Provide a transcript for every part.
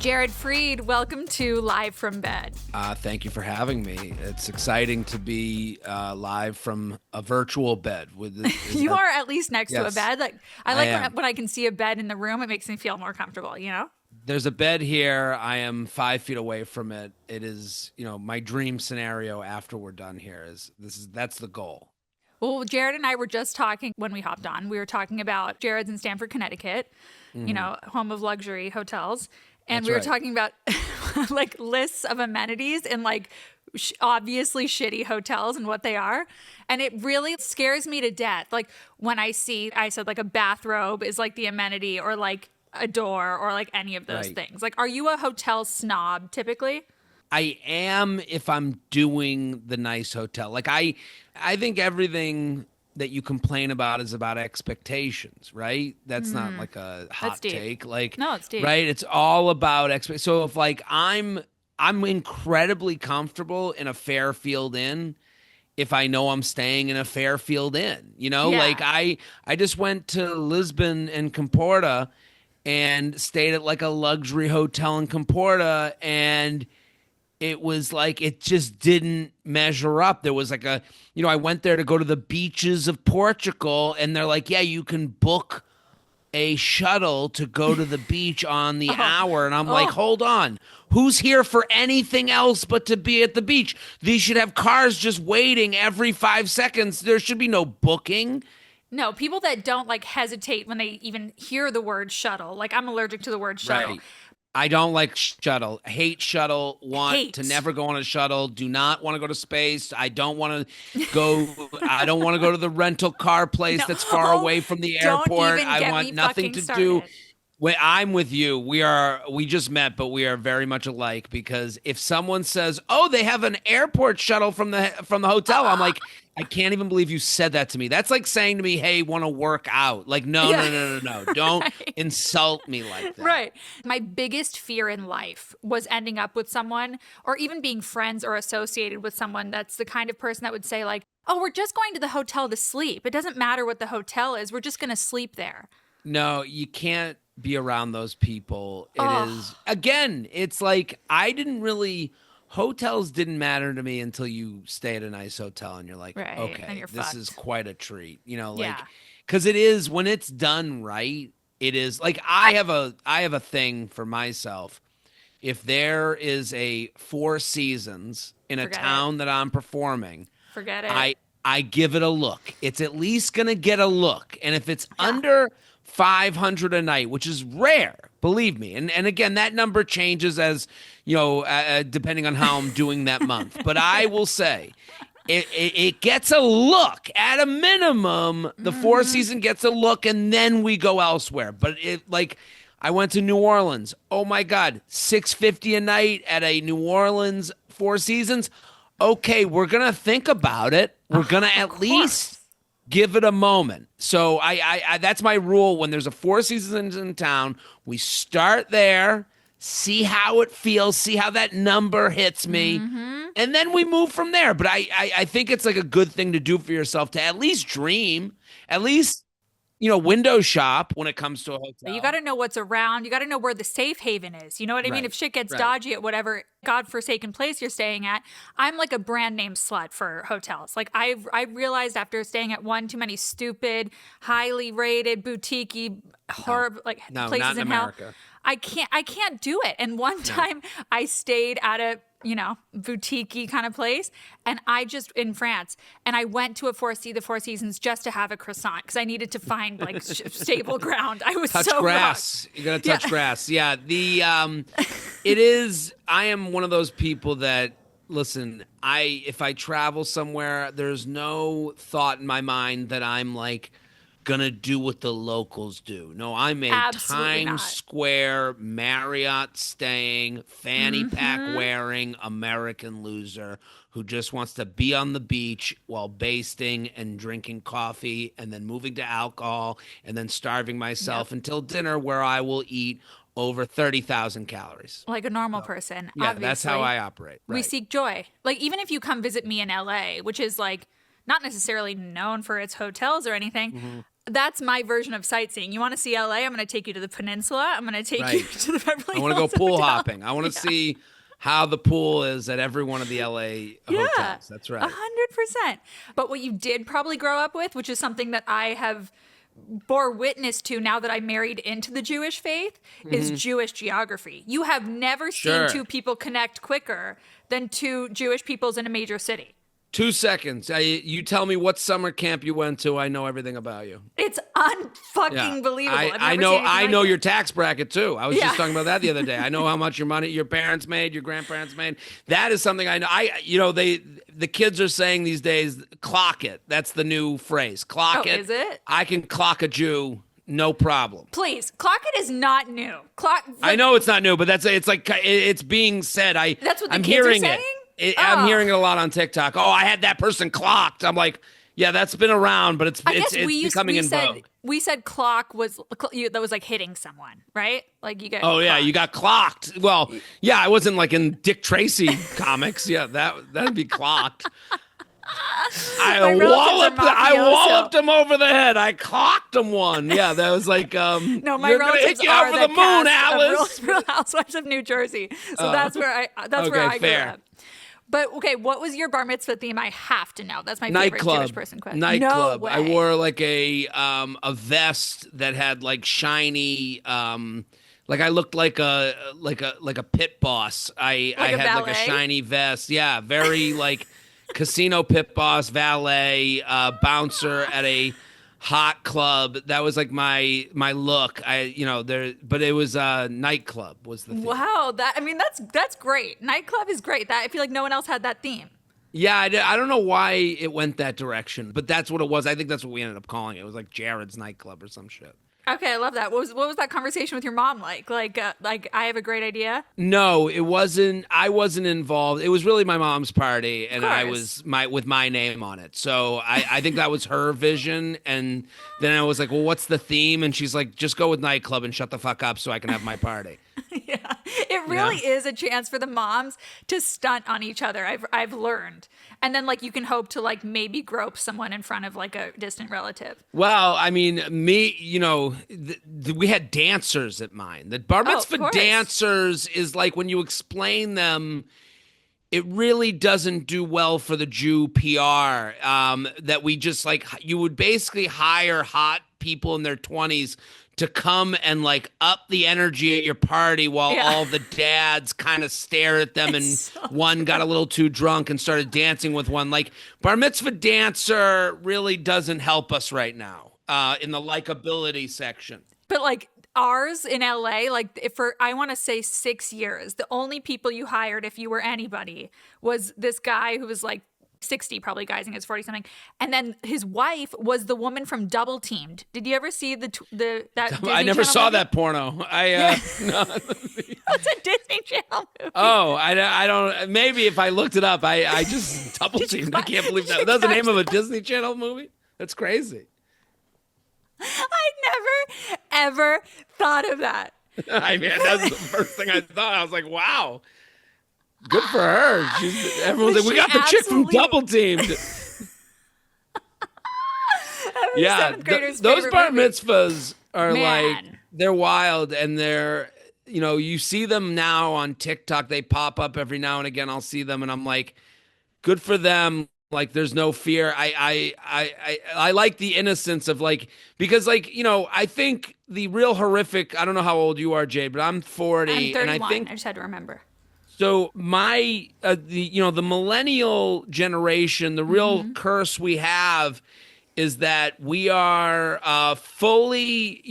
Jared Freid, welcome to Live from Bed. Thank you for having me. It's exciting to be live from a virtual bed. You are at least next to a Yes, bed. Like I like when I can see a bed in the room. It makes me feel more comfortable, you know? There's a bed here. I am 5 feet away from it. It is, my dream scenario after we're done here that's the goal. Well, Jared and I were just talking when we hopped on. We were talking about Jared's in Stamford, Connecticut, home of luxury hotels. And That's we were right. talking about like lists of amenities in like obviously shitty hotels and what they are. And it really scares me to death. Like when I said like a bathrobe is like the amenity, or like a door, or like any of those Right. things. Like, are you a hotel snob typically? I am if I'm doing the nice hotel. Like I think everything that you complain about is about expectations, right? That's not like a hot deep. take. Like, No, it's deep. right? It's all about So if like I'm incredibly comfortable in a Fairfield Inn if I know I'm staying in a Fairfield Inn. Yeah. Like I just went to Lisbon and Comporta and stayed at like a luxury hotel in Comporta, and it was like it just didn't measure up. There was like I went there to go to the beaches of Portugal, and they're like, yeah, you can book a shuttle to go to the beach on the hour. And I'm like, hold on. Who's here for anything else but to be at the beach? These should have cars just waiting every 5 seconds. There should be no booking. No, people that don't like hesitate when they even hear the word shuttle. Like I'm allergic to the word shuttle. Right. I don't like shuttle. Hate shuttle. Want to never go on a shuttle. Do not want to go to space. I don't want to go. I don't want to go to the rental car place that's far away from the airport. I want nothing to do. I'm with you. We just met, but we are very much alike, because if someone says, "Oh, they have an airport shuttle from the hotel," I'm like, I can't even believe you said that to me. That's like saying to me, "Hey, want to work out?" Like, no. Don't insult me like that. Right. My biggest fear in life was ending up with someone, or even being friends or associated with someone that's the kind of person that would say like, "Oh, we're just going to the hotel to sleep. It doesn't matter what the hotel is. We're just going to sleep there." No, you can't be around those people. It is, again, it's like hotels didn't matter to me until you stay at a nice hotel and you're like, Right, okay, and you're this fucked. is quite a treat. Yeah. Because it is, when it's done right, it is like, I have a thing for myself. If there is a Four Seasons in a town that I'm performing, Forget it. I give it a look. It's at least going to get a look. And if it's under 500 a night, which is rare, believe me. And again, that number changes as, depending on how I'm doing that month. But I will say it gets a look. At a minimum, the Four Seasons gets a look, and then we go elsewhere. But I went to New Orleans. Oh my God, $650 a night at a New Orleans Four Seasons. Okay, we're going to think about it. We're going to at least give it a moment. So I that's my rule. When there's a Four Seasons in town, we start there, see how it feels, see how that number hits me, and then we move from there. But I think it's like a good thing to do for yourself, to at least dream, at least, window shop when it comes to a hotel. You got to know what's around. You got to know where the safe haven is. You know what I mean? Right, If shit gets right. dodgy at whatever godforsaken place you're staying at, I'm like a brand name slut for hotels. Like I realized after staying at one too many stupid, highly rated, boutique-y, horrible places not in in hell. America. I can't do it. And one time I stayed at a boutique-y kind of place, and in France, and I went to the Four Seasons just to have a croissant because I needed to find like stable ground. I was touch so grass. rocked. You gotta touch grass. Yeah. It is. I am one of those people that, listen. If I travel somewhere, there's no thought in my mind that I'm like gonna do what the locals do. No, I'm a Absolutely Times not. Square Marriott staying, fanny pack wearing American loser who just wants to be on the beach while basting and drinking coffee and then moving to alcohol and then starving myself until dinner, where I will eat over 30,000 calories. Like a normal person. Yeah, obviously. that's how I operate. We Right. seek joy. Like even if you come visit me in LA, which is like not necessarily known for its hotels or anything, that's my version of sightseeing. You want to see LA? I'm going to take you to the peninsula. I'm going to take you to the Beverly Hills. I want to go pool Hotel. hopping. I want to see how the pool is at every one of the LA hotels. That's right. 100%. But what you did probably grow up with, which is something that I have bore witness to now that I married into the Jewish faith, is Jewish geography. You have never seen two people connect quicker than two Jewish peoples in a major city. 2 seconds. You tell me what summer camp you went to. I know everything about you. It's unfucking believable. I know your tax bracket too. I was just talking about that the other day. I know how much your parents made, your grandparents made. That is something I know. The kids are saying these days, clock it. That's the new phrase. Clock it. Is it? I can clock a Jew. No problem. Please, clock it is not new. I know it's not new, but it's being said. That's what the I'm kids hearing are saying? I'm hearing it a lot on TikTok. Oh, I had that person clocked. I'm like, yeah, that's been around, but it's becoming in vogue. We said clock was that was like hitting someone, right? Like you got. Oh yeah, you got clocked. Well, yeah, I wasn't like in Dick Tracy comics. Yeah, that'd be clocked. I walloped him over the head. I clocked him one. Yeah, that was like no, my you're relatives gonna hit you are over the the moon, Alice. Real Housewives of New Jersey. So that's where I grew up. But okay, what was your bar mitzvah theme? I have to know. That's my favorite Jewish person question. Nightclub. No way. I wore like a vest that had like shiny like I looked like a pit boss. I had valet? like a shiny vest. Yeah, very like casino pit boss, valet, bouncer at a hot club. That was like my look. But it was nightclub was the theme. Wow, that's great. Nightclub is great. That I feel like no one else had that theme. Yeah, I don't know why it went that direction, but that's what it was. I think that's what we ended up calling it. It was like Jared's nightclub or some shit. Okay, I love that. What was that conversation with your mom like? Like I have a great idea. No, it wasn't. I wasn't involved. It was really my mom's party, and I was with my name on it. So I think that was her vision. And then I was like, well, what's the theme? And she's like, just go with nightclub and shut the fuck up so I can have my party. Yeah, it really is a chance for the moms to stunt on each other. I've learned, and then like you can hope to like maybe grope someone in front of like a distant relative. Well, I mean, we had dancers at mine. The bar mitzvah dancers is like when you explain them, it really doesn't do well for the Jew PR. That we just like you would basically hire hot people in their 20s to come and like up the energy at your party while all the dads kind of stare at them and one got a little too drunk and started dancing with one. Like bar mitzvah dancer really doesn't help us right now in the likability section. But like ours in LA, like I want to say 6 years, the only people you hired if you were anybody was this guy who was like 60, probably guys in his 40 something, and then his wife was the woman from Double Teamed. Did you ever see that Disney I never Channel saw movie? that porno. No. That's a Disney Channel movie. Oh, I don't. Maybe if I looked it up, I just Double Teamed. I can't believe that. That's the name of a Disney Channel movie. That's crazy. I never ever thought of that. I mean, that's the first thing I thought. I was like, wow. Good for her. Everyone's like, we got the chick from Double Teamed. Yeah, those bar mitzvahs are like, they're wild and they're, you see them now on TikTok. They pop up every now and again. I'll see them and I'm like, good for them. Like, there's no fear. I like the innocence of like, because like, I think the real horrific, I don't know how old you are, Jade, but I'm 40. I'm 31. And I think, I just had to remember. So the millennial generation, the real curse we have is that we are fully,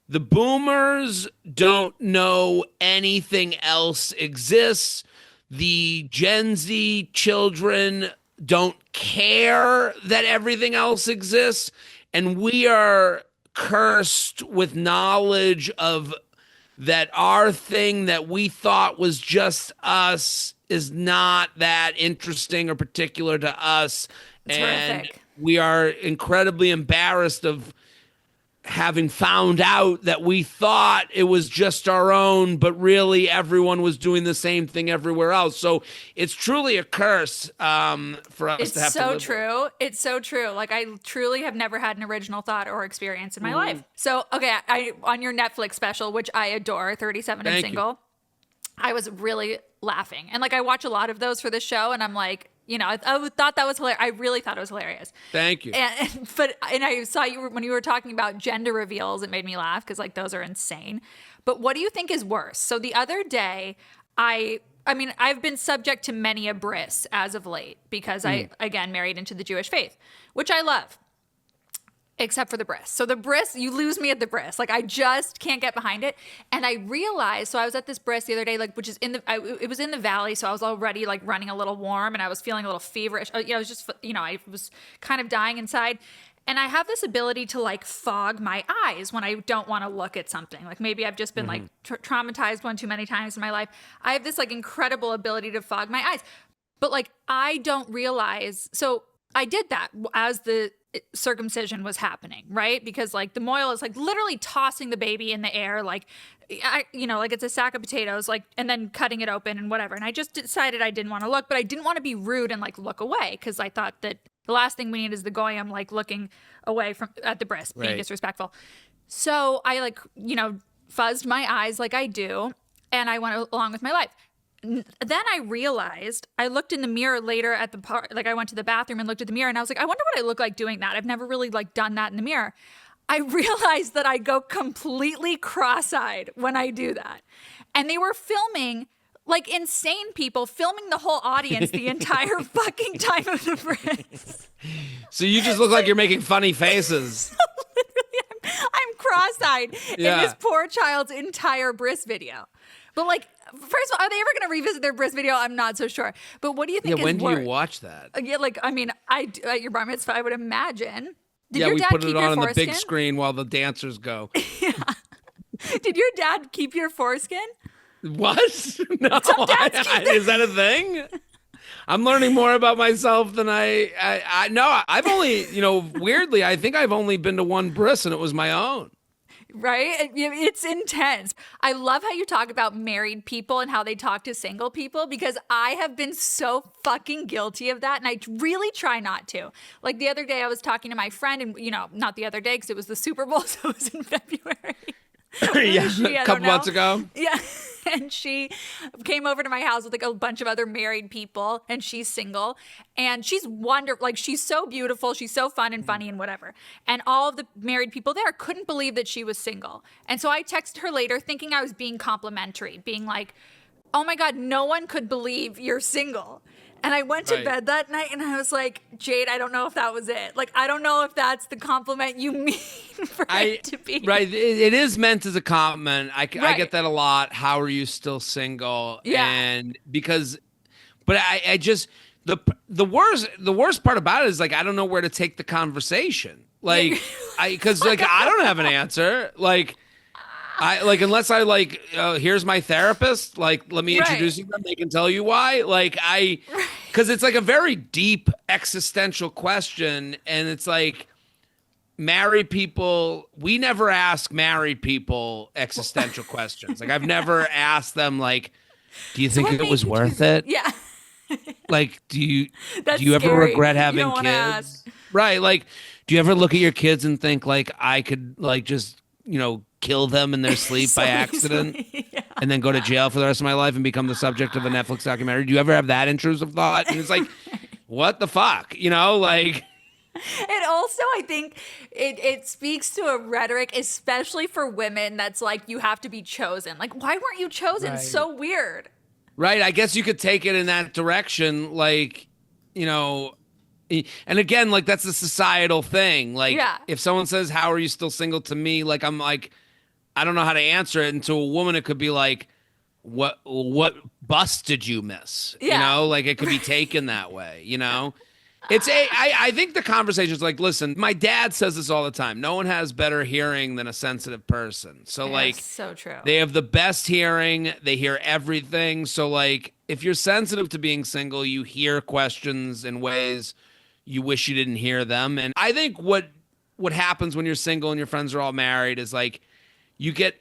the boomers don't know anything else exists. The Gen Z children don't care that everything else exists. And we are cursed with knowledge of that our thing that we thought was just us is not that interesting or particular to us. It's and horrific. We are incredibly embarrassed of having found out that we thought it was just our own, but really everyone was doing the same thing everywhere else. So it's truly a curse for us to have to live with. It's so true. It's so true. Like, I truly have never had an original thought or experience in my life. So, okay, on your Netflix special, which I adore, 37 and Thank Single, you. I was really laughing. And like, I watch a lot of those for the show, and I'm like, you know, I thought that was hilarious. I really thought it was hilarious. Thank you. And I saw you when you were talking about gender reveals. It made me laugh because like those are insane. But what do you think is worse? So the other day, I mean, I've been subject to many a bris as of late because I again married into the Jewish faith, which I love. Except for the bris. So the bris, you lose me at the bris. Like, I just can't get behind it. And I realized, so I was at this bris the other day, like, which is it was in the valley. So I was already like running a little warm and I was feeling a little feverish. I was just, I was kind of dying inside. And I have this ability to like fog my eyes when I don't want to look at something. Like maybe I've just been like traumatized one too many times in my life. I have this like incredible ability to fog my eyes. But like, I don't realize. So I did that as the circumcision was happening, right? Because like the mohel is like literally tossing the baby in the air, like, like it's a sack of potatoes, like, and then cutting it open and whatever. And I just decided I didn't want to look, but I didn't want to be rude and like look away because I thought that the last thing we need is the goyim like looking away from at the breast, being disrespectful. So I like, fuzzed my eyes like I do, and I went along with my life. Then I realized, I looked in the mirror later at the part, like I went to the bathroom and looked at the mirror and I was like, I wonder what I look like doing that. I've never really like done that in the mirror. I realized that I go completely cross-eyed when I do that. And they were filming, like insane people, filming the whole audience the entire fucking time of the bris. So you just look like you're making funny faces. Literally, I'm cross-eyed in this poor child's entire bris video. But like, first of all, are they ever going to revisit their bris video? I'm not so sure. But what do you think is when worse? do you watch that? Yeah, like, I mean, at your bar mitzvah, I would imagine. Did your we dad put keep it your on the foreskin? big screen while the dancers go. Yeah. Did your dad keep your foreskin? What? No, Some dads keep is that a thing? I'm learning more about myself than I no, I've only, weirdly, I think I've only been to one bris and it was my own. Right? It's intense. I love how you talk about married people and how they talk to single people because I have been so fucking guilty of that and I really try not to. Like the other day I was talking to my friend and, not the other day because it was the Super Bowl, so it was in February. A couple months ago. Yeah. And she came over to my house with like a bunch of other married people and she's single and she's wonderful. Like she's so beautiful. She's so fun and funny and whatever. And all of the married people there couldn't believe that she was single. And so I texted her later thinking I was being complimentary, being like, oh my God, no one could believe you're single. And I went to bed that night and I was like, Jade, I don't know if that was it. Like, I don't know if that's the compliment you mean for it to be. Right. It is meant as a compliment. I get that a lot. How are you still single? Yeah. And but I just, the worst part about it is like, I don't know where to take the conversation. Like, because like, I don't have an answer. Like, unless I like, here's my therapist, like, let me introduce you to them. They can tell you why. Like because it's like a very deep existential question. And it's like married people, we never ask married people existential questions. Like I've never asked them like, do you think it was worth it? Yeah. Like, do you scary. ever regret having you don't kids? Ask. Right. Like, do you ever look at your kids and think like I could like just, kill them in their sleep by accident and then go to jail for the rest of my life and become the subject of a Netflix documentary? Do you ever have that intrusive thought? And it's like, what the fuck? Like. And also, I think it speaks to a rhetoric, especially for women, that's like, you have to be chosen. Like, why weren't you chosen? Right. So weird. Right. I guess you could take it in that direction. Like, and again, like that's a societal thing. Like if someone says, how are you still single to me? Like, I'm like, I don't know how to answer it. And to a woman, it could be like, what bus did you miss? Yeah. Like it could be taken that way, I think the conversation is like, listen, my dad says this all the time. No one has better hearing than a sensitive person. So like, so true. They have the best hearing. They hear everything. So like, if you're sensitive to being single, you hear questions in ways you wish you didn't hear them. And I think what what happens when you're single and your friends are all married is like you get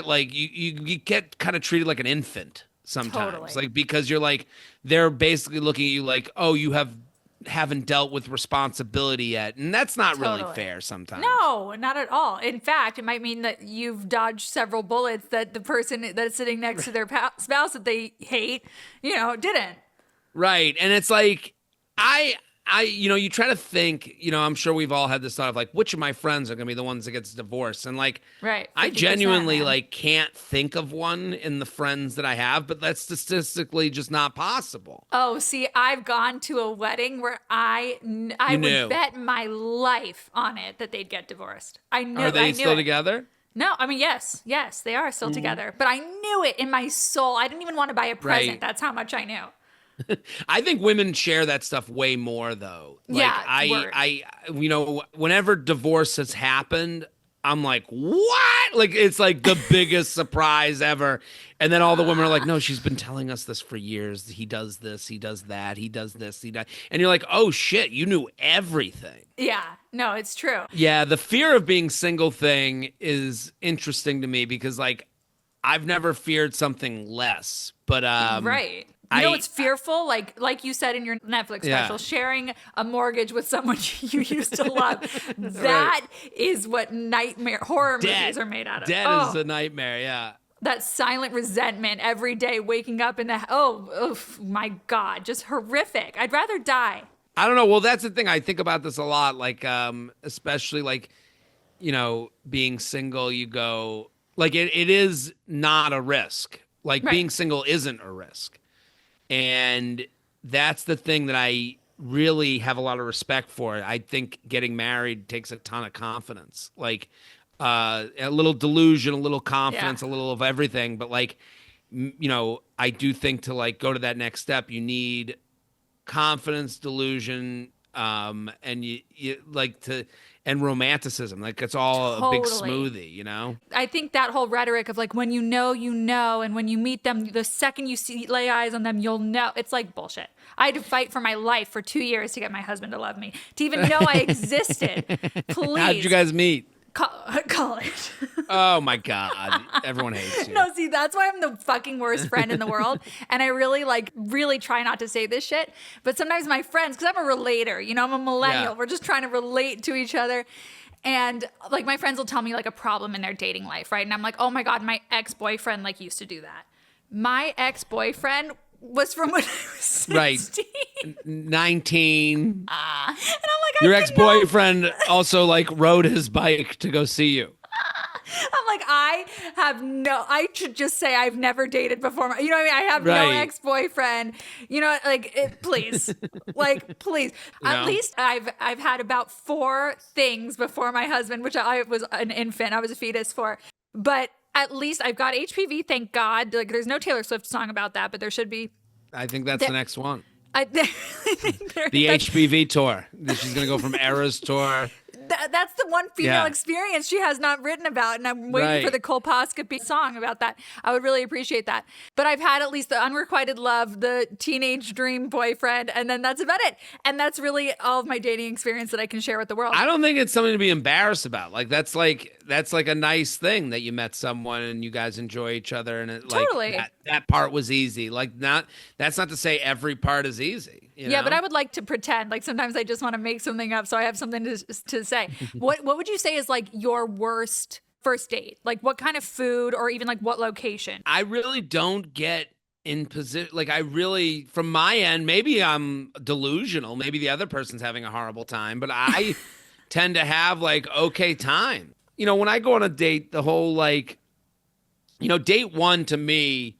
like you get kind of treated like an infant sometimes. Totally. Like because you're like they're basically looking at you like, oh, you haven't dealt with responsibility yet. And that's not really fair sometimes. No, not at all. In fact, it might mean that you've dodged several bullets that the person that's sitting next to their spouse that they hate, didn't. Right. And it's like, you try to think, I'm sure we've all had this thought of like, which of my friends are going to be the ones that gets divorced? And like, right. I genuinely like can't think of one in the friends that I have, but that's statistically just not possible. Oh, see, I've gone to a wedding where I would bet my life on it that they'd get divorced. I knew. Are they still together? No, I mean, yes, they are still together. But I knew it in my soul. I didn't even want to buy a present. Right. That's how much I knew. I think women share that stuff way more, though. Like, yeah, whenever divorce has happened, I'm like, what? Like, it's like the biggest surprise ever. And then all the women are like, no, she's been telling us this for years. He does this, he does that, he does this, he does. And you're like, oh shit, you knew everything. Yeah, no, it's true. Yeah, the fear of being single thing is interesting to me because, like, I've never feared something less. But right. It's fearful, like you said in your Netflix special, sharing a mortgage with someone you used to love. That is what horror movies are made out of. Dead is a nightmare, yeah. That silent resentment every day, waking up in oh my God, just horrific. I'd rather die. I don't know. Well, that's the thing. I think about this a lot, like, especially like, being single, you go, like, it is not a risk. Like, being single isn't a risk. And that's the thing that I really have a lot of respect for. I think getting married takes a ton of confidence, like a little delusion, a little confidence, a little of everything. But like, I do think to like go to that next step, you need confidence, delusion, and you like to. And romanticism, like it's all a big smoothie, I think that whole rhetoric of like when you know, and when you meet them, the second you lay eyes on them, you'll know. It's like bullshit. I had to fight for my life for 2 years to get my husband to love me, to even know I existed. Please. How'd you guys meet? College. Oh my God. Everyone hates you. No, see, that's why I'm the fucking worst friend in the world. And I really try not to say this shit. But sometimes my friends, because I'm a relater, I'm a millennial. Yeah. We're just trying to relate to each other. And like my friends will tell me like a problem in their dating life, right? And I'm like, oh my God, my ex-boyfriend like used to do that. My ex-boyfriend was from when I was 16. Right. 19. And I'm like, your ex-boyfriend also like rode his bike to go see you. I'm like, I should just say I've never dated before. You know what I mean? I have no ex-boyfriend. Please. Like, please. No. At least I've had about 4 things before my husband, which I was an infant. I was a fetus for. But at least I've got HPV, thank God. Like, there's no Taylor Swift song about that, but there should be. I think that's the next one. The HPV tour. She's going to go from Era's tour. That's the one female experience she has not written about, and I'm waiting for the colposcopy song about that. I would really appreciate that. But I've had at least the unrequited love, the teenage dream boyfriend, and then that's about it. And that's really all of my dating experience that I can share with the world. I don't think it's something to be embarrassed about. Like that's like a nice thing that you met someone and you guys enjoy each other, and totally. That part was easy. Like that's not to say every part is easy. Yeah, but I would like to pretend. Like sometimes I just want to make something up so I have something to say. What would you say is like your worst first date? Like what kind of food or even like what location? I really don't get in position. Like I really, from my end, maybe I'm delusional. Maybe the other person's having a horrible time, but I tend to have like okay time. When I go on a date, the whole like, date one to me,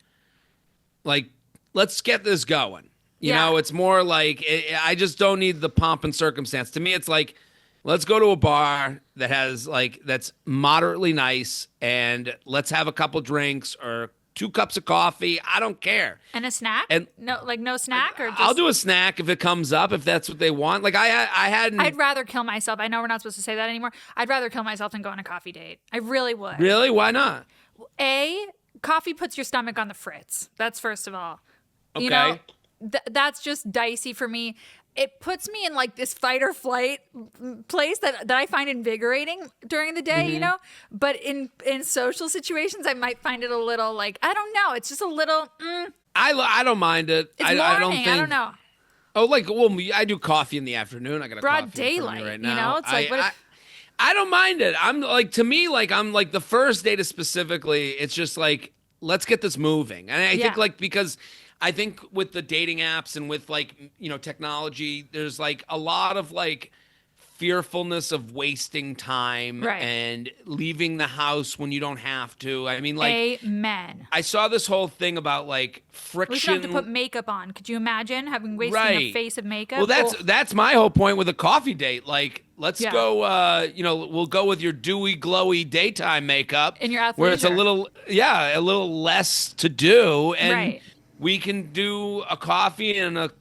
like, let's get this going. It's more like I just don't need the pomp and circumstance. To me, it's like, let's go to a bar that has that's moderately nice and let's have a couple drinks or 2 cups of coffee. I don't care. And a snack? And no snack or just... I'll do a snack if it comes up, if that's what they want. Like I hadn't... I'd rather kill myself. I know we're not supposed to say that anymore. I'd rather kill myself than go on a coffee date. I really would. Really? Why not? Coffee puts your stomach on the fritz. That's first of all. Okay. That's just dicey for me. it puts me in like this fight or flight place that I find invigorating during the day, but in social situations, I might find it a little like, I don't know. It's just a little, I don't mind it. it's I don't morning. think. I don't know. Oh, like, well, I do coffee in the afternoon. I got a Broad coffee in front of daylight, me right now. It's like, I don't mind it. I'm like, to me, like, I'm like the first date is specifically, it's just like, let's get this moving. And I think like, because I think with the dating apps and with like, technology, there's like a lot of like fearfulness of wasting time and leaving the house when you don't have to. I mean, like, amen. I saw this whole thing about like friction. We should have to put makeup on. Could you imagine wasting a face of makeup? Well, that's my whole point with a coffee date. Like, let's go. We'll go with your dewy, glowy daytime makeup, in your athleisure, where it's a little less to do, and we can do a coffee and a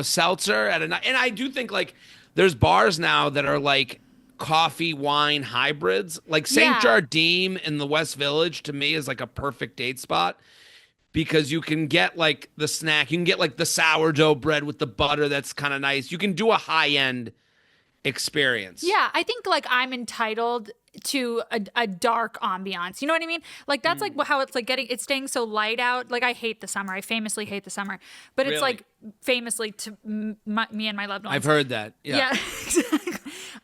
seltzer at a night. And I do think like there's bars now that are like coffee wine hybrids. Like St. Jardim in the West Village to me is like a perfect date spot because you can get like the snack. You can get like the sourdough bread with the butter that's kind of nice. You can do a high-end experience. Yeah, I think like I'm entitled to a dark ambiance. You know what I mean? Like that's like how it's like it's staying so light out. Like I hate the summer. I famously hate the summer. But it's like famously to me and my loved ones. I've heard that. Yeah. Exactly.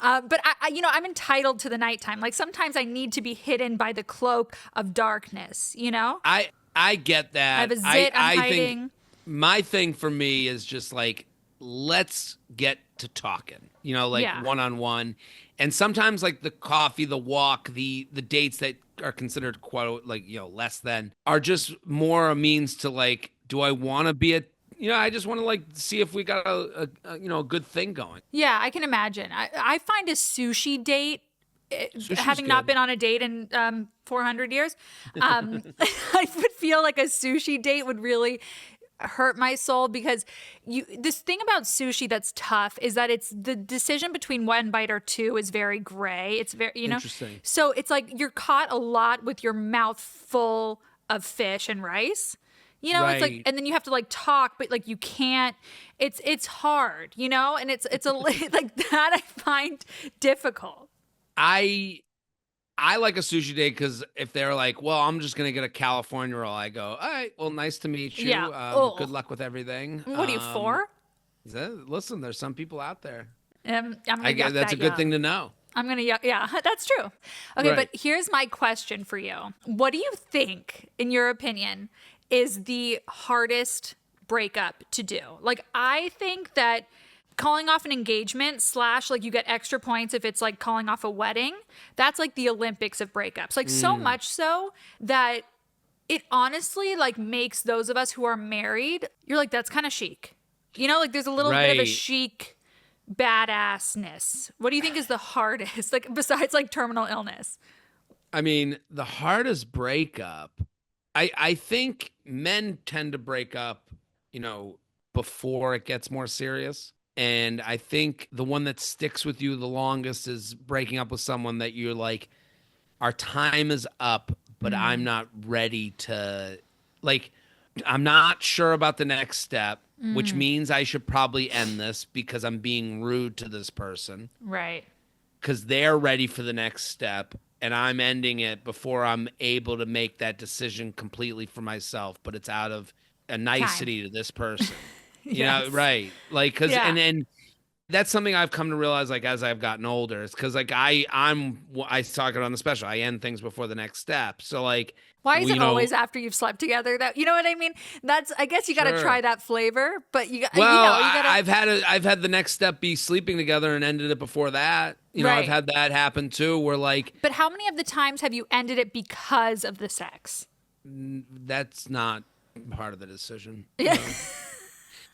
But I'm entitled to the nighttime. Like sometimes I need to be hidden by the cloak of darkness, I get that. I have a zit, I'm hiding. Think my thing for me is just like, let's get to talking, one-on-one. And sometimes like the coffee, the walk, the dates that are considered quote like, less than are just more a means to like, do I want to be I just want to like see if we got a good thing going. Yeah, I can imagine. I find a sushi date, having not been on a date in 400 years, I would feel like a sushi date would really hurt my soul because this thing about sushi that's tough is that it's the decision between one bite or two is very gray. It's very, Interesting. So it's like you're caught a lot with your mouth full of fish and rice. It's like, and then you have to like talk, but like you can't. It's hard, and it's a like that I find difficult. I like a sushi date because if they're like, well, I'm just going to get a California roll, I go, all right, well, nice to meet you. Yeah. Good luck with everything. What are you for? Listen, there's some people out there. I'm gonna yuck that's a good thing to know. I'm going to yuck. Yeah, that's true. Okay, but here's my question for you. What do you think, in your opinion, is the hardest breakup to do? Like, I think that calling off an engagement / like you get extra points if it's like calling off a wedding. That's like the Olympics of breakups. Like so much so that it honestly like makes those of us who are married, you're like, that's kind of chic. Like there's a little bit of a chic badassness. What do you think is the hardest? Like besides like terminal illness? I mean, the hardest breakup, I think men tend to break up, before it gets more serious. And I think the one that sticks with you the longest is breaking up with someone that you're like, our time is up, but I'm not ready to, like, I'm not sure about the next step, which means I should probably end this because I'm being rude to this person. Right. Because they're ready for the next step, and I'm ending it before I'm able to make that decision completely for myself, but it's out of a nicety to this person. Right. Like, cause, and that's something I've come to realize, like, as I've gotten older, it's cause like I talk it on the special, I end things before the next step. So like, why is it always after you've slept together? That, you know what I mean? I guess you got to try that flavor, but you gotta. I've had the next step be sleeping together and ended it before that. I've had that happen too, where like. But how many of the times have you ended it because of the sex? That's not part of the decision. Yeah.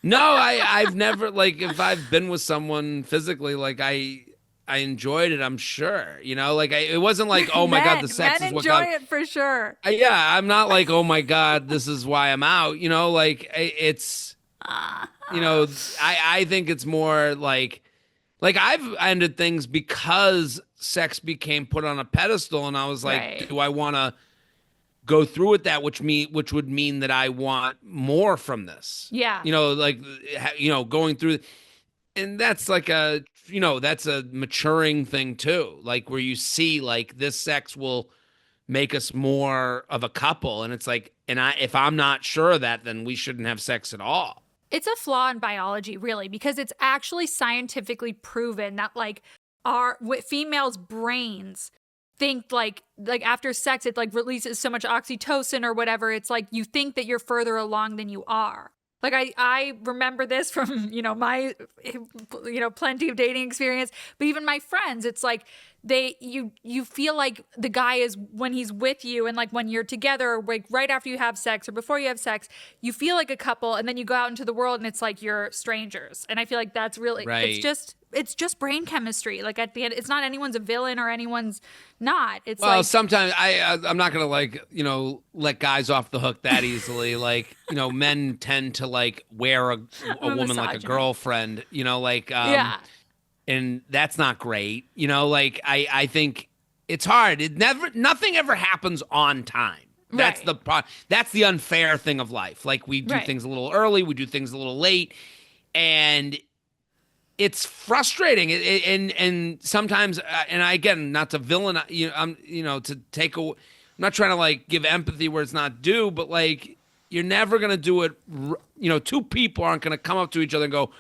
No, I've never, like, if I've been with someone physically, like, I enjoyed it, I'm sure. Like, it wasn't like, oh, my God, the sex is what got... Men enjoy it for sure. Yeah, I'm not like, oh, my God, this is why I'm out. Like, it's, I think it's more like I've ended things because sex became put on a pedestal, and I was like, do I want to go through with that, which would mean that I want more from this. Yeah. Going through. And that's like that's a maturing thing too. Like where you see like this sex will make us more of a couple. And it's like, if I'm not sure of that, then we shouldn't have sex at all. It's a flaw in biology, really, because it's actually scientifically proven that like our females' brains think like after sex it like releases so much oxytocin or whatever. It's like you think that you're further along than you are. Like I remember this from, my, plenty of dating experience, but even my friends, it's like you feel like the guy is, when he's with you and like when you're together, or like right after you have sex or before you have sex, you feel like a couple, and then you go out into the world and it's like you're strangers. And I feel like that's really, right. It's just brain chemistry. Like at the end, it's not anyone's a villain or anyone's not. It's sometimes I'm not gonna let guys off the hook that easily. Men tend to like wear a woman like a girlfriend. Yeah. And that's not great. I think it's hard. Nothing ever happens on time. That's right. That's the unfair thing of life. Like we do things a little early, we do things a little late, and it's frustrating. And sometimes, and again, not to villain, to take I'm not trying to like give empathy where it's not due, but like you're never gonna do it. Two people aren't gonna come up to each other and go,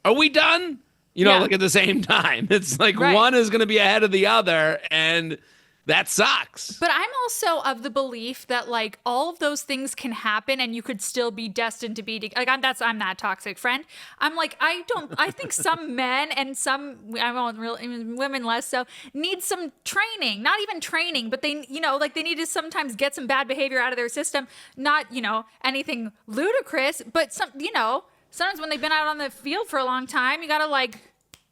"Are we done?" Like at the same time. It's like one is gonna be ahead of the other, and that sucks. But I'm also of the belief that like all of those things can happen and you could still be destined to be like I'm that toxic friend. I'm like I think some men and some women less so need some training. Not even training, but they they need to sometimes get some bad behavior out of their system. Not, anything ludicrous, but sometimes when they've been out on the field for a long time, you got to like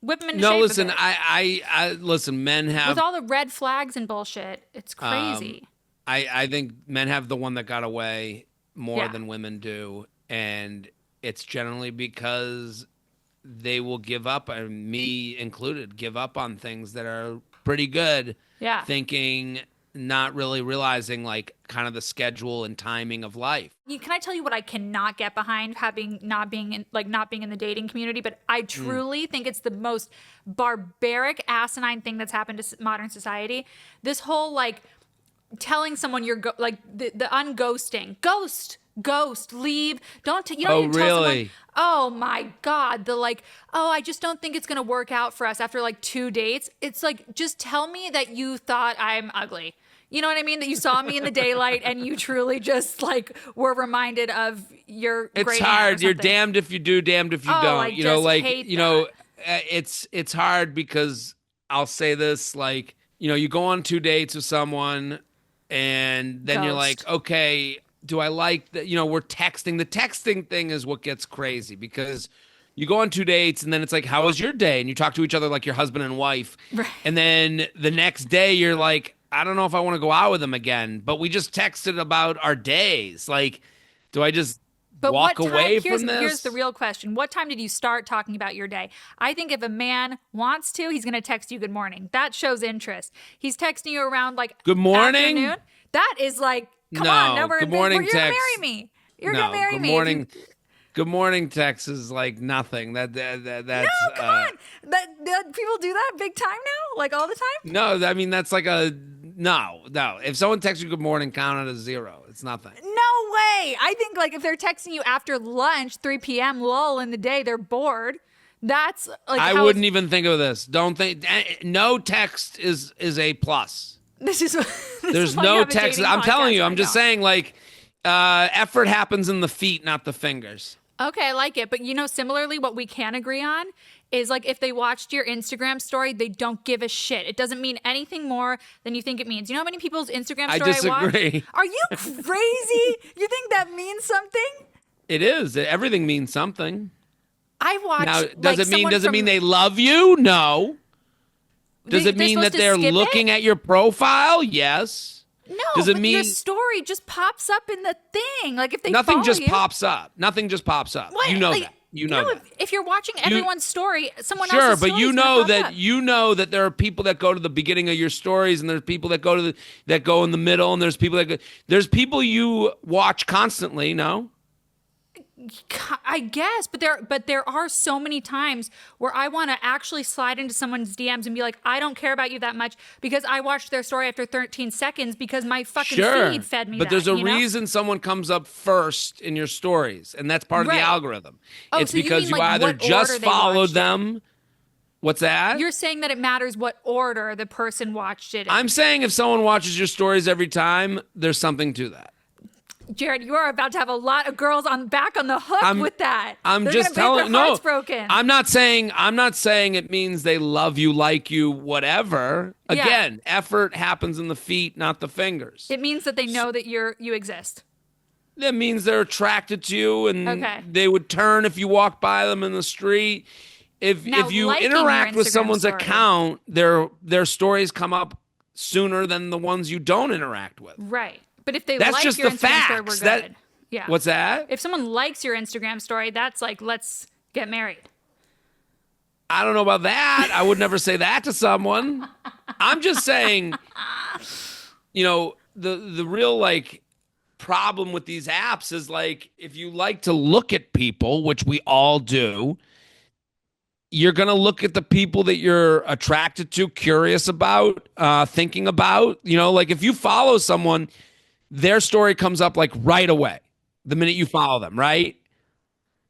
whip them into shape. No, listen, I listen. Men have, with all the red flags and bullshit. It's crazy. I think men have the one that got away more than women do, and it's generally because they will give up, me included, give up on things that are pretty good. Yeah, thinking, not really realizing like kind of the schedule and timing of life. Can I tell you what I cannot get behind, not being in the dating community, but I truly think it's the most barbaric, asinine thing that's happened to modern society. This whole like telling someone you're the unghosting, ghost, leave, don't you don't need to tell someone, oh my God, the like, oh, I just don't think it's gonna work out for us after like 2 dates. It's like, just tell me that you thought I'm ugly. You know what I mean? That you saw me in the daylight and you truly just like were reminded of your It's great hard. You're damned if you do, damned if you don't. I hate that. It's hard because I'll say this, like, you go on 2 dates with someone and then you're like, okay, do I like that? We're texting. The texting thing is what gets crazy because you go on 2 dates and then it's like, how was your day? And you talk to each other like your husband and wife. Right. And then the next day you're like, I don't know if I want to go out with him again, but we just texted about our days. Like, do I just walk away from this? Here's the real question. What time did you start talking about your day? I think if a man wants to, he's going to text you good morning. That shows interest. He's texting you around like good morning. Afternoon. That is like, come on. No, good morning you're text. You're going to marry me. You're going to marry me. Morning. Good morning text is like nothing. That's no, come on. That people do that big time now, like all the time. No, I mean that's like no. If someone texts you good morning, count it as 0. It's nothing. No way. I think like if they're texting you after lunch, 3 p.m. lull in the day, they're bored. That's like I wouldn't even think of this. Don't think. No text is a plus. There's no text. I'm telling you. I'm just saying like effort happens in the feet, not the fingers. Okay, I like it. But similarly, what we can agree on is like if they watched your Instagram story, they don't give a shit. It doesn't mean anything more than you think it means. You know how many people's Instagram story I watch? Are you crazy? You think that means something? It is. Everything means something. I watch. Now, does it mean they love you? No. Does it mean that they're looking at your profile? Yes. No, does it mean your story just pops up in the thing? Like if they nothing just you, pops up. Nothing just pops up. What? You know that. You know that. If you're watching everyone's story, someone else's story. Sure, but you know that there are people that go to the beginning of your stories, and there's people that go that go in the middle, and there's people you watch constantly. No. I guess, but there are so many times where I want to actually slide into someone's DMs and be like, I don't care about you that much because I watched their story after 13 seconds because my fucking feed fed me but that, there's a you know? reason someone comes up first in your stories, and that's part of the algorithm. It's so you because mean, you like, either what just order they followed watched it? them. What's that? You're saying that it matters what order the person watched it in. I'm saying if someone watches your stories every time, there's something to that. Jared, you are about to have a lot of girls back on the hook with that. I'm They're just gonna telling. their No, hearts broken. I'm not saying it means they love you, like you, whatever. Yeah. Again, effort happens in the feet, not the fingers. It means that they know that you exist. That means they're attracted to you, and Okay. they would turn if you walk by them in the street. Now, If you liking your interact with Instagram someone's story. account, their stories come up sooner than the ones you don't interact with. Right. But if they That's like just your the Instagram story, we're facts. good. Yeah. What's that? If someone likes your Instagram story, that's like, let's get married. I don't know about that. I would never say that to someone. I'm just saying, the real like problem with these apps is like if you like to look at people, which we all do, you're going to look at the people that you're attracted to, curious about, thinking about. Like if you follow someone, their story comes up like right away the minute you follow them, right?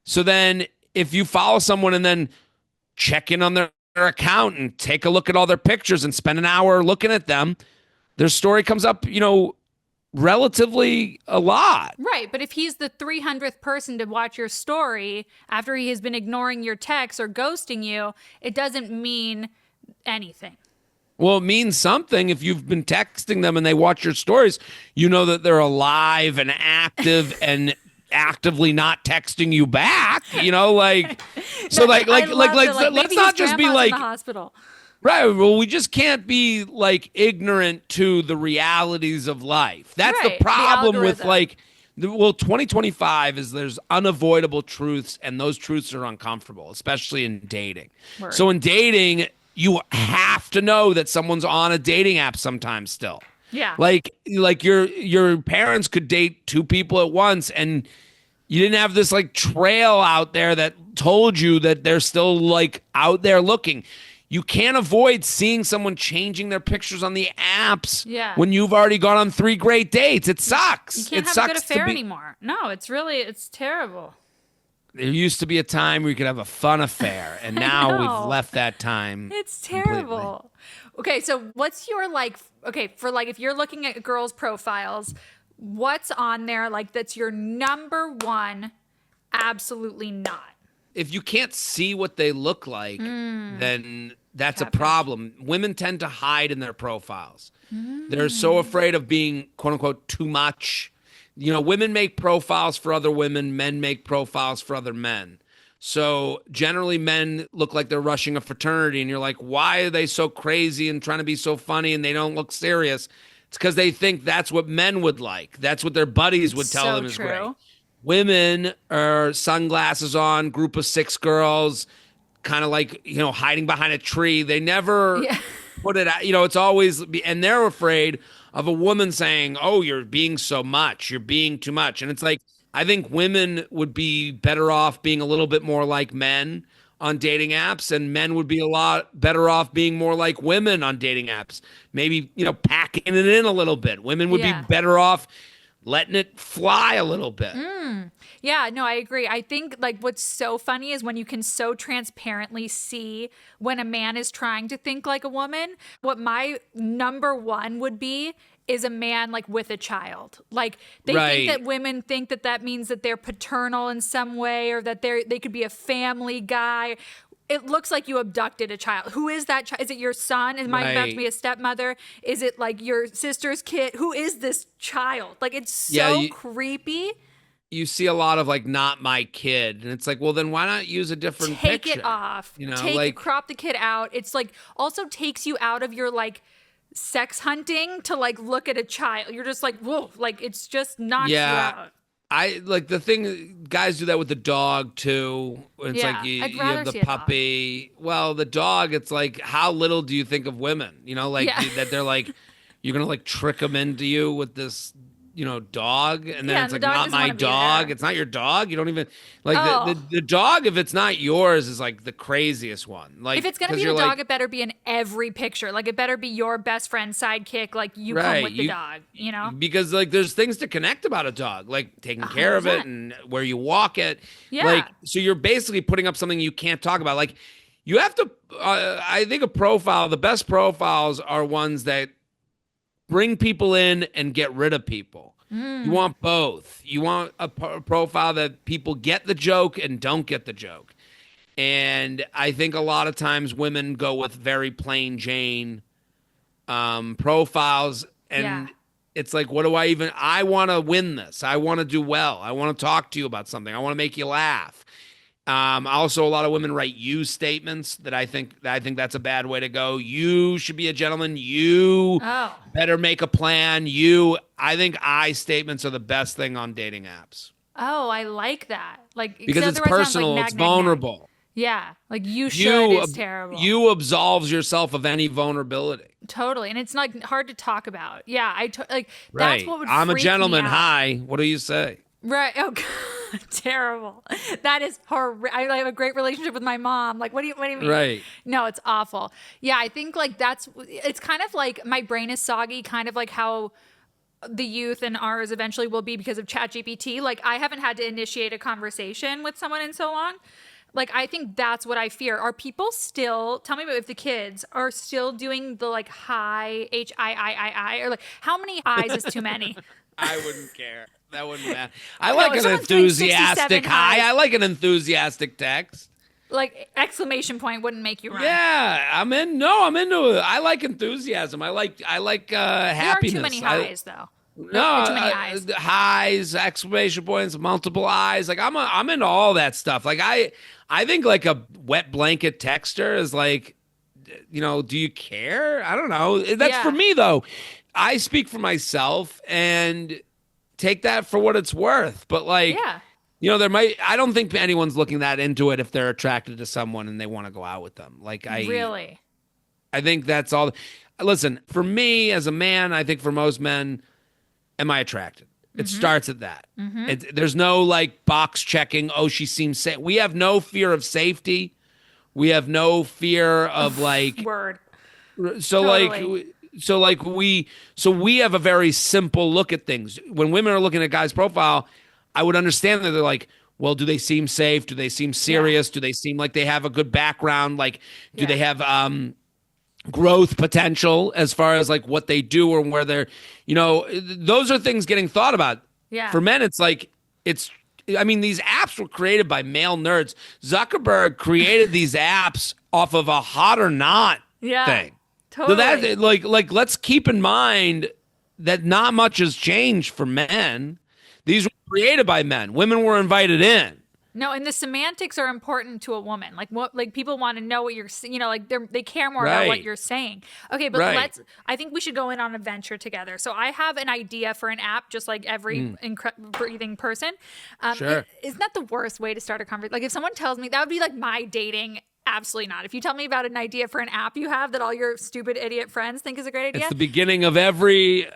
So then if you follow someone and then check in on their account and take a look at all their pictures and spend an hour looking at them, their story comes up, relatively a lot. Right. But if he's the 300th person to watch your story after he has been ignoring your texts or ghosting you, it doesn't mean anything. Well, it means something. If you've been texting them and they watch your stories, you know that they're alive and active and actively not texting you back. So let's not just be like in the hospital. Right. Well, we just can't be like ignorant to the realities of life. That's Right, the problem the with algorithm. 2025 is there's unavoidable truths, and those truths are uncomfortable, especially in dating. Word. So in dating, you have to know that someone's on a dating app sometimes still. Yeah. Like your parents could date two people at once, and you didn't have this like trail out there that told you that they're still like out there looking. You can't avoid seeing someone changing their pictures on the apps when you've already gone on 3 great dates. It sucks. You can't It have a good sucks affair anymore. No, it's terrible. There used to be a time where you could have a fun affair, and now we've left that time. It's terrible. Okay, so what's your if you're looking at girls' profiles, what's on there that's your number one? Absolutely not. If you can't see what they look like, then that's a problem. Women tend to hide in their profiles. They're so afraid of being, quote unquote, too much. Women make profiles for other women. Men make profiles for other men. So generally men look like they're rushing a fraternity, and you're like, why are they so crazy and trying to be so funny and they don't look serious? It's because they think that's what men would like. That's what their buddies would tell them is great. Women are sunglasses on, group of 6 girls, kind of like, hiding behind a tree. They never put it out. It's always, and they're afraid of a woman saying, oh, you're being so much. You're being too much. And it's like, I think women would be better off being a little bit more like men on dating apps, and men would be a lot better off being more like women on dating apps. Maybe, packing it in a little bit. Women would be better off letting it fly a little bit. Yeah, no, I agree. I think what's so funny is when you can so transparently see when a man is trying to think like a woman. What my number one would be is a man with a child. They think that women think that means that they're paternal in some way, or that they could be a family guy. It looks like you abducted a child. Who is that child? Is it your son? Am I about to be a stepmother? Is it your sister's kid? Who is this child? It's so creepy. You see a lot of not my kid, and it's like, well, then why not use a different Take picture? it off. Crop the kid out. It's also takes you out of your sex hunting to look at a child. You're just whoa, it's just knocks you out. I the thing guys do that with the dog too. It's you have the puppy. Well, the dog, it's how little do you think of women? That they're you're gonna trick them into you with this dog, and then Yeah, it's and the like dog not doesn't my wanna be dog. there. It's not your dog. You don't even like Oh. the dog. If it's not yours, is like the craziest one. Like If it's gonna because be you're the like dog, it better be in every picture. Like it better be your best friend sidekick. Like you come right with the dog. You know? because like there's things to connect about a dog, like taking care of it 100%. and where you walk it. Yeah. Like so you're basically putting up something you can't talk about. Like you have to. I think a profile. The best profiles are ones that bring people in and get rid of people. You want both. You want a profile that people get the joke and don't get the joke. And I think a lot of times women go with very plain Jane profiles. Yeah. And it's like, what do I want to win this. I want to do well. I want to talk to you about something. I want to make you laugh. Also, a lot of women write you statements that I think that's a bad way to go. You should be a gentleman. You Oh. better make a plan. I think I statements are the best thing on dating apps Oh, I like that. Like because it's otherwise it sounds like personal, nag, it's nag, nag. vulnerable. Yeah. Like you should You is terrible. you absolves yourself of any vulnerability. Totally, and it's like hard to talk about. Yeah, like Right. that's what would. I'm a freak me gentleman. out. Hi. What do you say? Right. Oh, God. Terrible. That is horrible. I have a great relationship with my mom. Like, what do you mean? Right. No, it's awful. Yeah, I think like it's kind of like my brain is soggy, kind of like how the youth and ours eventually will be because of ChatGPT. Like, I haven't had to initiate a conversation with someone in so long. Like, I think that's what I fear. Are people still, tell me about if the kids are still doing the like hi, H-I-I-I-I, or like how many I's is too many? I wouldn't care. That wouldn't matter. I like if an someone's doing enthusiastic 67 hi. highs. I like an enthusiastic text. Like, exclamation point wouldn't make you run. Yeah, I'm in. No, I'm into it. I like enthusiasm. I like There happiness. are too many highs, though. No, Too many highs. highs, exclamation points, multiple eyes. Like I'm into all that stuff. Like I think like a wet blanket texter is like, do you care? I don't know. That's Yeah. for me though. I speak for myself and take that for what it's worth. But like, Yeah. I don't think anyone's looking that into it if they're attracted to someone and they want to go out with them. Like Really? I think that's all. Listen, for me as a man, I think for most men, am I attracted? It starts at that. There's no like box checking. Oh, she seems safe. We have no fear of safety. We have no fear of like. Word. So Totally. we have a very simple look at things. When women are looking at a guy's profile, I would understand that they're like, well, do they seem safe? Do they seem serious? Do they seem like they have a good background? Like, do they have growth potential as far as like what they do or where they're, those are things getting thought about. Yeah. For men, it's like these apps were created by male nerds. Zuckerberg created these apps off of a hot or not Yeah. thing. Totally. So that like let's keep in mind that not much has changed for men. These were created by men. Women were invited in. No, and the semantics are important to a woman. Like what, like people want to know what you're, like they care more about what Right. you're saying. Okay, but Right. I think we should go in on a venture together. So I have an idea for an app, just like every breathing person. Sure. Isn't that the worst way to start a conversation? Like if someone tells me, that would be like my dating. Absolutely not. If you tell me about an idea for an app you have that all your stupid idiot friends think is a great idea, It's the beginning of every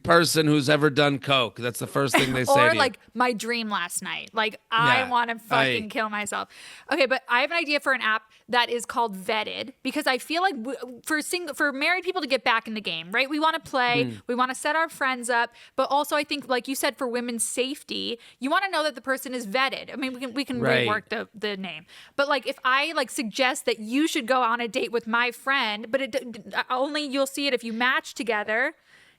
person who's ever done coke. That's the first thing they say to or you. like my dream last night. Like I Yeah, want to fucking kill myself. Okay, but I have an idea for an app that is called Vetted because I feel like for married people to get back in the game, right? We want to play, we want to set our friends up, but also I think like you said for women's safety, you want to know that the person is vetted. I mean, we can Right. rework the name. But like if I like suggest that you should go on a date with my friend, but only you'll see it if you match together.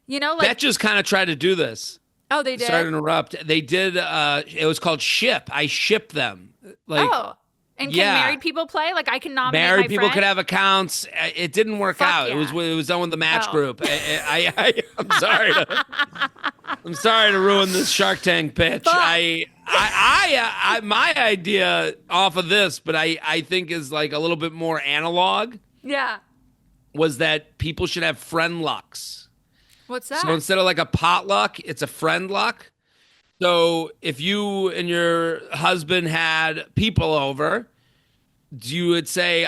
Like Bet just kind of tried to do this. oh they did. Sorry to interrupt. They did. It was called Ship. I ship them. Like Oh, and can yeah. married people play? Like I can nominate married my people friend? could have accounts. It didn't work Fuck out. yeah. It was done with the match Oh. group. I'm sorry. I'm sorry to ruin this Shark Tank pitch. Fuck. My idea off of this, but I think is like a little bit more analog. Yeah. Was that people should have friend lucks. What's that? So instead of like a potluck, it's a friend luck. So if you and your husband had people over, you would say,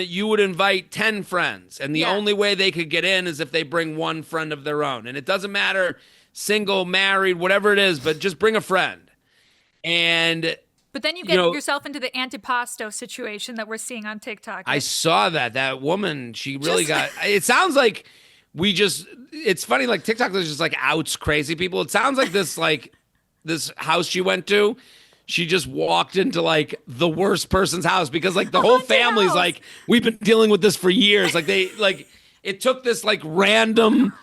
you would invite 10 friends. And the Yeah. only way they could get in is if they bring one friend of their own. And it doesn't matter single, married, whatever it is, but just bring a friend. And But then you get yourself into the antipasto situation that we're seeing on TikTok. I saw that woman, she really it sounds like it's funny, like TikTok is just like outs crazy people. It sounds like this house she went to, she just walked into like the worst person's house because like the whole family's house. like, we've been dealing with this for years. Like it took this like random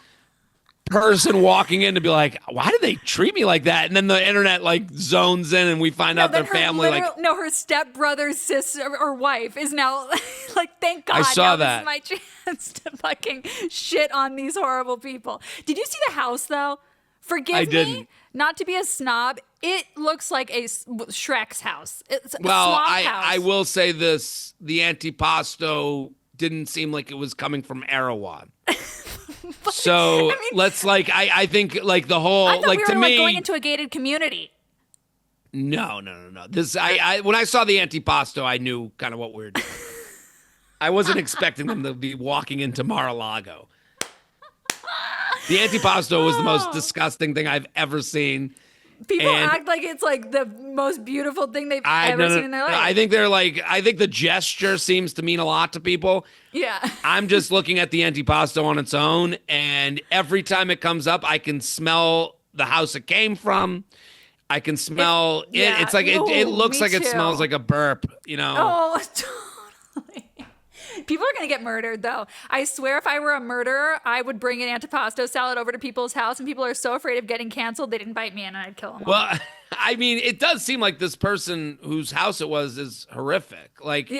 person walking in to be like, why do they treat me like that? And then the internet like zones in and we find out their family her stepbrother's sister or wife is now like, thank God, I saw now that. this is my chance to fucking shit on these horrible people. Did you see the house though? Forgive me not to be a snob. It looks like a Shrek's house. It's a swamp house. I will say this: the antipasto didn't seem like it was coming from Erewhon. So let's I think like the whole I thought like we to were, me going into a gated community. No. This I when I saw the antipasto, I knew kind of what we were doing. I wasn't expecting them to be walking into Mar-a-Lago. The antipasto was the most disgusting thing I've ever seen. People act like it's like the most beautiful thing they've ever seen in their life. I think I think the gesture seems to mean a lot to people. Yeah. I'm just looking at the antipasto on its own, and every time it comes up, I can smell the house it came from. I can smell it. Yeah. It's like it looks like it smells like a burp, Oh, totally. People are going to get murdered, though. I swear if I were a murderer, I would bring an antipasto salad over to people's house, and people are so afraid of getting canceled, they'd invite me in, and I'd kill them all. Well, I mean, it does seem like this person whose house it was is horrific. Like,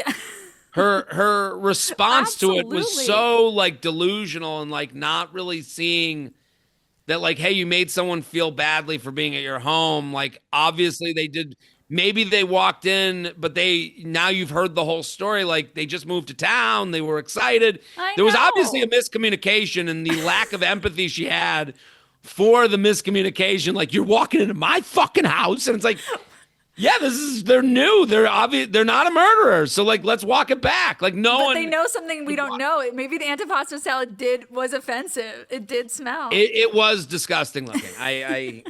her response to it was so, like, delusional and, like, not really seeing that, like, hey, you made someone feel badly for being at your home. Like, obviously they did. Maybe they walked in, but now you've heard the whole story. Like, they just moved to town. They were excited. There was obviously a miscommunication, and the lack of empathy she had for the miscommunication. Like, you're walking into my fucking house, and it's like, yeah, they're new. They're not a murderer. So, like, let's walk it back. Like, but they know something we don't know. Maybe the antipasto salad was offensive. It did smell. It was disgusting looking. I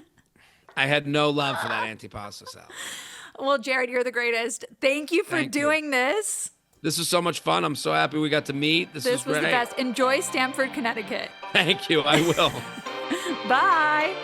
had no love for that antipasto salad. Well, Jared, you're the greatest. Thank you for doing this. This was so much fun. I'm so happy we got to meet. This was the best. Enjoy Stamford, Connecticut. Thank you. I will. Bye.